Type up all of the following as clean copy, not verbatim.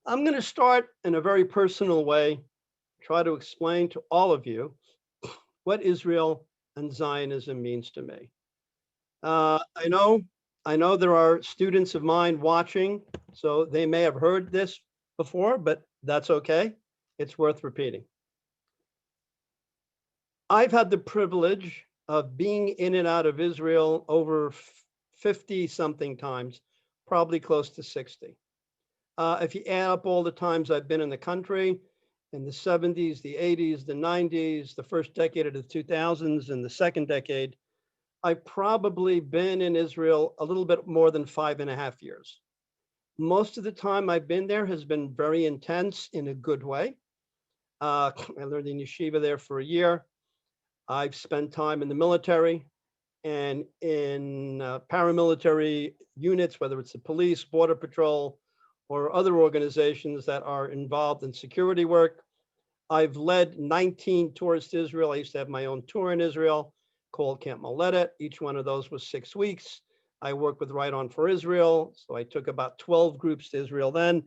I'm going to start in a very personal way, try to explain to all of you what Israel and Zionism means to me. Uh, I know, I know there are students of mine watching, so they may have heard this before, but that's okay. It's worth repeating. I've had the privilege of being in and out of Israel over 50 something times, probably close to 60. If you add up all the times I've been in the country, in the 70s, the 80s, the 90s, the first decade of the 2000s, and the second decade, I've probably been in Israel a little bit more than 5.5 years. Most of the time I've been there has been very intense in a good way. I learned in yeshiva there for a year. I've spent time in the military and in paramilitary units, whether it's the police, border patrol, or other organizations that are involved in security work. I've led 19 tours to Israel. I used to have my own tour in Israel called Camp Moledet. Each one of those was 6 weeks. I worked with Right On for Israel, so I took about 12 groups to Israel then.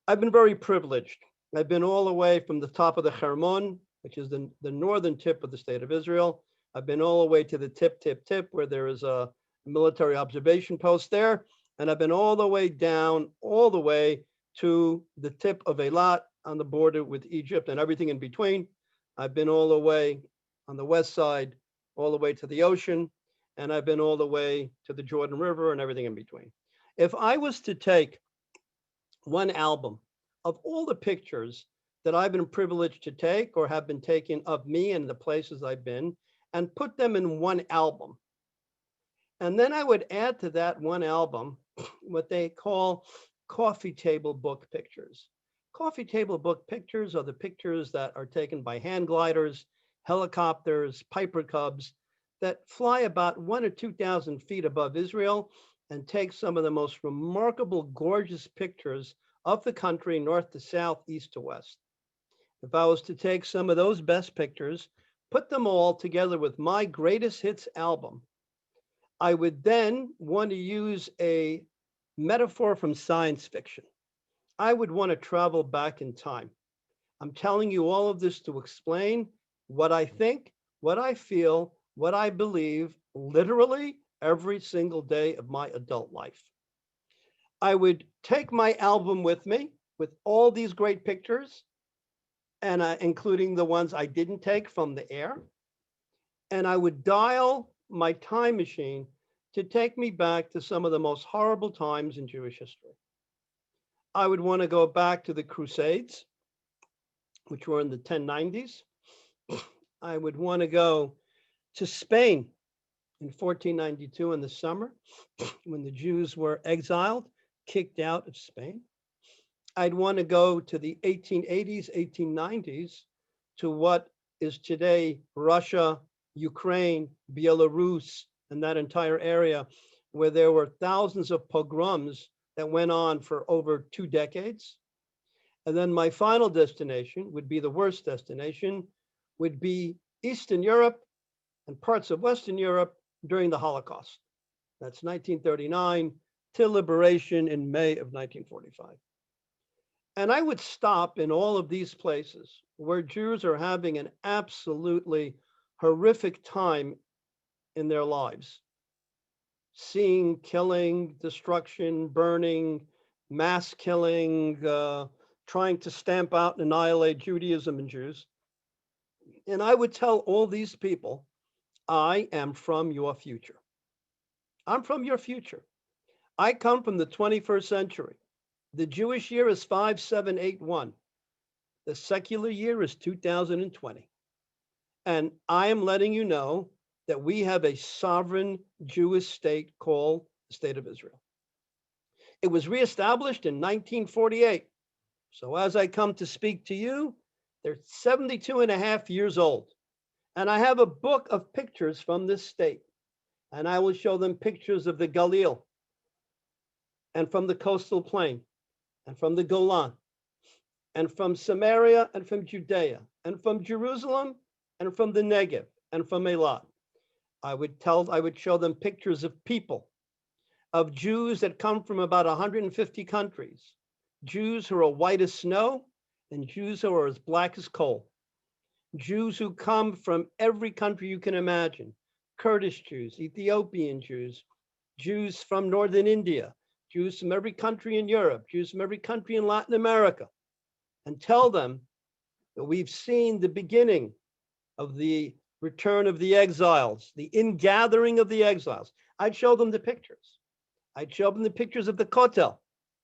I've been very privileged. I've been all the way from the top of the Hermon, which is the northern tip of the state of Israel. I've been all the way to the tip, where there is a military observation post there. And I've been all the way down, all the way to the tip of Eilat on the border with Egypt and everything in between. I've been all the way on the west side, all the way to the ocean, and I've been all the way to the Jordan River and everything in between. If I was to take one album of all the pictures that I've been privileged to take or have been taken of me and the places I've been and put them in one album, and then I would add to that one album what they call coffee table book pictures. Coffee table book pictures are the pictures that are taken by hand gliders, helicopters, Piper Cubs that fly about 1,000 or 2,000 feet above Israel and take some of the most remarkable, gorgeous pictures of the country, north to south, east to west. If I was to take some of those best pictures, put them all together with my greatest hits album, I would then want to use a metaphor from science fiction. I would want to travel back in time. I'm telling you all of this to explain what I think, what I feel, what I believe, literally every single day of my adult life. I would take my album with me with all these great pictures, and including the ones I didn't take from the air, and I would dial my time machine to take me back to some of the most horrible times in Jewish history. I would want to go back to the Crusades, which were in the 1090s. I would want to go to Spain in 1492 in the summer, when the Jews were exiled, kicked out of Spain. I'd want to go to the 1880s, 1890s, to what is today Russia, Ukraine, Belarus, and that entire area, where there were thousands of pogroms that went on for over 2 decades. And then my final destination would be the worst destination, would be Eastern Europe and parts of Western Europe during the Holocaust. That's 1939 till liberation in May of 1945. And I would stop in all of these places where Jews are having an absolutely horrific time in their lives, seeing killing, destruction, burning, mass killing, trying to stamp out and annihilate Judaism and Jews. And I would tell all these people, I am from your future. I'm from your future. I come from the 21st century. The Jewish year is 5781. The secular year is 2020. And I am letting you know that we have a sovereign Jewish state called the State of Israel. It was reestablished in 1948. So as I come to speak to you, they're 72 and a half years old. And I have a book of pictures from this state. And I will show them pictures of the Galil and from the coastal plain and from the Golan and from Samaria and from Judea and from Jerusalem and from the Negev and from Eilat. I would show them pictures of people, of Jews that come from about 150 countries, Jews who are white as snow and Jews who are as black as coal. Jews who come from every country you can imagine. Kurdish Jews, Ethiopian Jews, Jews from Northern India, Jews from every country in Europe, Jews from every country in Latin America, and tell them that we've seen the beginning of the return of the exiles, the ingathering of the exiles. I'd show them the pictures. I'd show them the pictures of the Kotel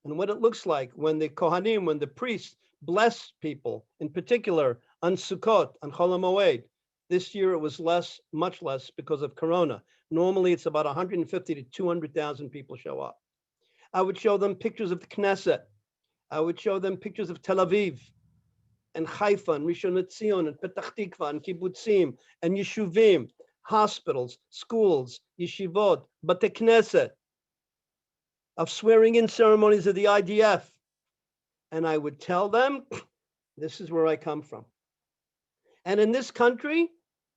and what it looks like when the Kohanim, when the priests bless people, in particular on Sukkot, on Chol HaMoed. This year it was less, much less because of Corona. Normally it's about 150 to 200,000 people show up. I would show them pictures of the Knesset. I would show them pictures of Tel Aviv and Haifa and Rishon LeZion and Petach Tikva and Kibbutzim and Yeshuvim, hospitals, schools, yeshivot, Bate Knesset, of swearing in ceremonies of the IDF. And I would tell them, this is where I come from. And in this country,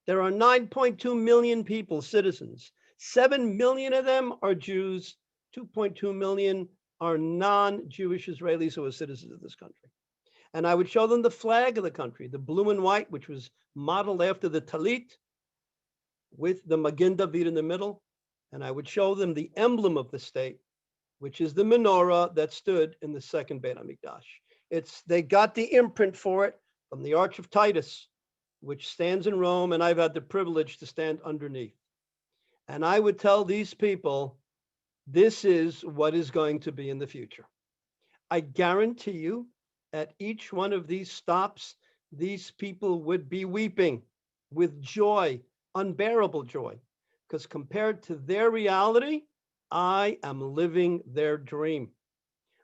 there are 9.2 million people, citizens. 7 million of them are Jews. 2.2 million are non-Jewish Israelis who are citizens of this country. And I would show them the flag of the country, the blue and white, which was modeled after the talit, with the Magen David in the middle. And I would show them the emblem of the state, which is the menorah that stood in the second Beit HaMikdash. They got the imprint for it from the Arch of Titus, which stands in Rome, and I've had the privilege to stand underneath. And I would tell these people, this is what is going to be in the future. I guarantee you, at each one of these stops, these people would be weeping with joy, unbearable joy, because compared to their reality, I am living their dream.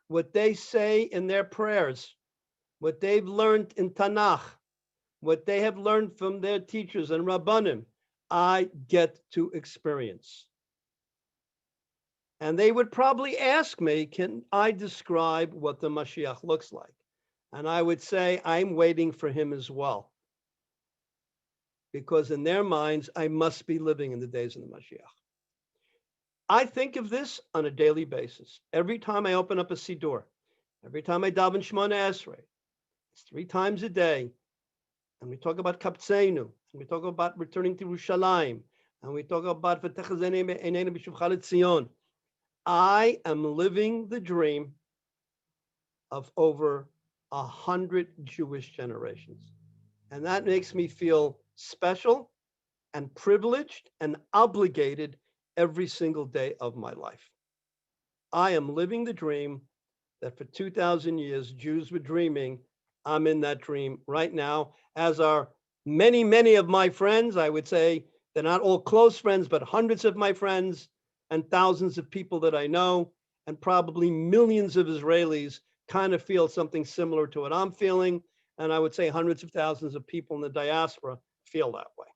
What they say in their prayers, what they've learned in Tanakh, what they have learned from their teachers and Rabbanim, I get to experience. And they would probably ask me, can I describe what the Mashiach looks like? And I would say, I'm waiting for him as well. Because in their minds, I must be living in the days of the Mashiach. I think of this on a daily basis. Every time I open up a Siddur, every time I daven Shemona Esrei, it's 3 times a day. And we talk about Kaptzeinu, and we talk about returning to Yerushalayim, and we talk about V'techazeni Einenu B'Shuvcha L'Tzion. I am living the dream of over 100 Jewish generations. And that makes me feel special and privileged and obligated every single day of my life. I am living the dream that for 2,000 years Jews were dreaming. I'm in that dream right now, as are many, many of my friends. I would say they're not all close friends, but hundreds of my friends and thousands of people that I know, and probably millions of Israelis kind of feel something similar to what I'm feeling. And I would say hundreds of thousands of people in the diaspora feel that way.